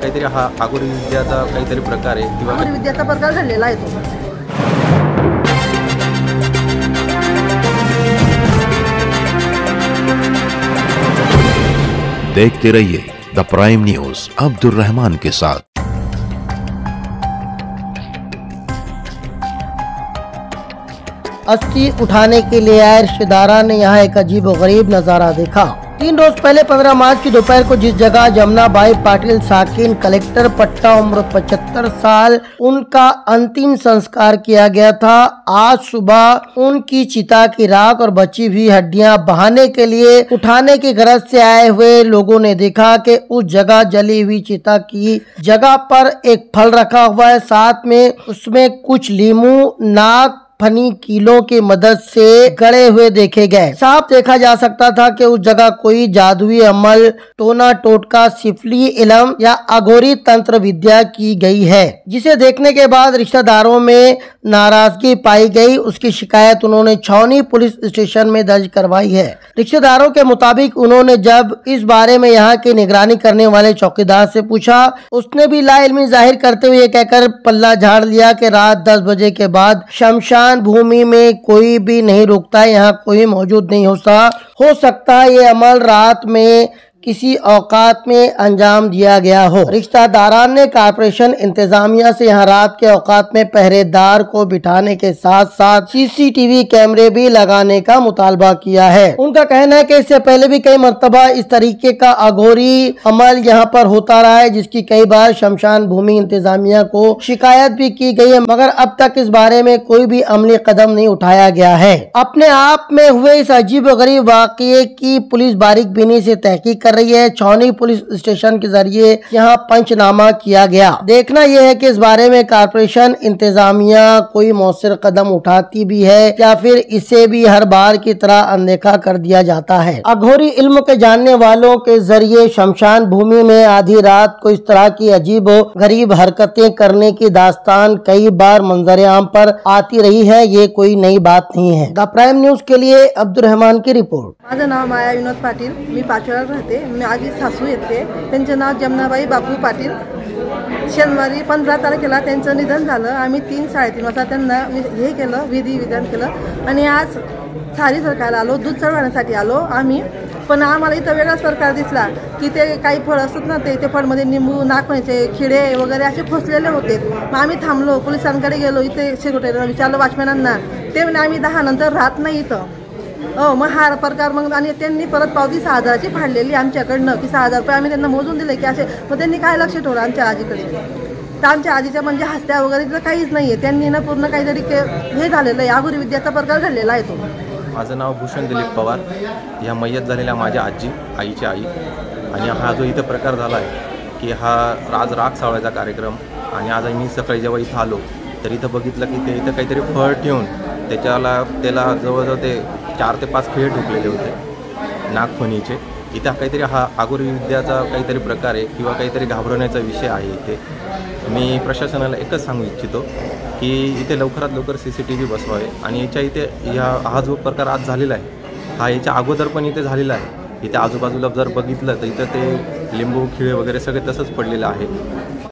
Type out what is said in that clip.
काहीतरी हा आगोरी विद्याचा काहीतरी प्रकार आहे किंवा आगोरी विद्याचा प्रकार घडलेला आहे तो। देखते रहिए the prime news Abdul Rahman के साथ। अस्थि उठाने के लिए आए रिश्तेदारों ने यहाँ एक अजीबोगरीब नजारा देखा। 3 रोज पहले 15 मार्च की दोपहर को जिस जगह जमुनाबाई पाटिल साकिन कलेक्टर पट्टा उम्र 75 साल उनका अंतिम संस्कार किया गया था, आज सुबह उनकी चिता की राख और बची हुई हड्डियां बहाने के लिए उठाने की गरज से आए हुए लोगों ने देखा कि उस जगह जली हुई चिता की जगह पर एक फल रखा हुआ है, साथ में उसमें कुछ लीमू नाक फनी कीलों की मदद से गड़े हुए देखे गए। साफ देखा जा सकता था कि उस जगह कोई जादुई अमल, टोना टोटका, सिफली इलम या अघोरी तंत्र विद्या की गई है, जिसे देखने के बाद रिश्तेदारों में नाराजगी पाई गई। उसकी शिकायत उन्होंने छावनी पुलिस स्टेशन में दर्ज करवाई है। रिश्तेदारों के मुताबिक उन्होंने जब इस बारे में यहाँ की निगरानी करने वाले चौकीदार से पूछा, उसने भी लाइल्मी जाहिर करते हुए कहकर पल्ला झाड़ लिया कि रात 10 बजे के बाद शमशान भूमि में कोई भी नहीं रुकता, यहाँ कोई मौजूद नहीं हो सकता है ये अमल रात में किसी औकात में अंजाम दिया गया हो। रिश्तेदारान ने कारपोरेशन इंतजामिया से यहाँ रात के औकात में पहरेदार को बिठाने के साथ साथ सीसीटीवी कैमरे भी लगाने का मुतालबा किया है। उनका कहना है कि इससे पहले भी कई मर्तबा इस तरीके का अघोरी अमल यहाँ पर होता रहा है, जिसकी कई बार शमशान भूमि इंतजामिया को शिकायत भी की गई है, मगर अब तक इस बारे में कोई भी अमली कदम नहीं उठाया गया है। अपने आप में हुए इस अजीबोगरीब वाकये की पुलिस बारीकबीनी से तहकीक रही है। छावनी पुलिस स्टेशन के जरिए यहाँ पंचनामा किया गया। देखना यह है कि इस बारे में कारपोरेशन इंतजामिया कोई मौसर कदम उठाती भी है या फिर इसे भी हर बार की तरह अनदेखा कर दिया जाता है। अघोरी इल्म के जानने वालों के जरिए शमशान भूमि में आधी रात को इस तरह की अजीब गरीब हरकतें करने की दास्तान कई बार मंजर आम पर आती रही है, ये कोई नई बात नहीं है। द प्राइम न्यूज के लिए अब्दुल रहमान की रिपोर्ट। माझं नाव माया विनोद पाटील, मी पाचोळ्यात राहते। माझी सासू येते, त्यांचे नाव जमुनाबाई बापू पाटील। शनिवारी 15 तारखेला त्यांचं निधन झालं। आम्ही 3-3:30 वाजता त्यांना हे केलं, विधी विधान केलं आणि आज सारी सरकारला आलो, दूध चढवण्यासाठी आलो आम्ही। पण आम्हाला इथं वेगळाच प्रकार दिसला की ते काही फळ असतात ना, ते फळमध्ये निंबू नागफणीचे खिडे वगैरे असे फसलेले होते। मग आम्ही थांबलो, पोलिसांकडे गेलो, इथे सिक्युरिटीला विचारलं, वॉचमॅनांना, ते म्हणे आम्ही 10 नंतर राहत नाही इथं। मग हा प्रकार मग आणि त्यांनी परत पावती 6,000ची फाडलेली आमच्याकडनं की 6,000 रुपये आम्ही त्यांना मोजून दिले की असे। मग त्यांनी काय लक्ष ठेवलं आमच्या आजीकडे, तर आमच्या आजीच्या म्हणजे हस्त्या वगैरे तिथं काहीच नाहीये। त्यांनी ना पूर्ण काहीतरी हे झालेलं आहे, आगोरी विद्याचा प्रकार घडलेला आहे तो। माझं नाव भूषण दिलीप पवार, या मय्यत झालेल्या माझ्या आईची आई, आणि हा जो इथं प्रकार झाला आहे की हा आज राख सावळायचा कार्यक्रम, आणि आज मी सकाळी जेव्हा इथं आलो तर इथं बघितलं की ते इथं काहीतरी फळ ठेवून त्याला जवळजवळ ते 4 ते 5 खिळे ठोकलेले होते नागफणीचे। इथं काहीतरी हा आगोरी विद्याचा काहीतरी प्रकार आहे किंवा काहीतरी घाबरवण्याचा विषय आहे। इथे मी प्रशासनाला एकच सांगू इच्छितो की इथे लवकरात लवकर CCTV बसवावे, आणि इथे हा जो प्रकार आज झालेला आहे हा याच्या अगोदर पण इथे झालेला आहे। इथे आजूबाजूला जर बघितलं तर इथं ते लिंबू खिळे वगैरे सगळे तसंच पडलेलं आहे।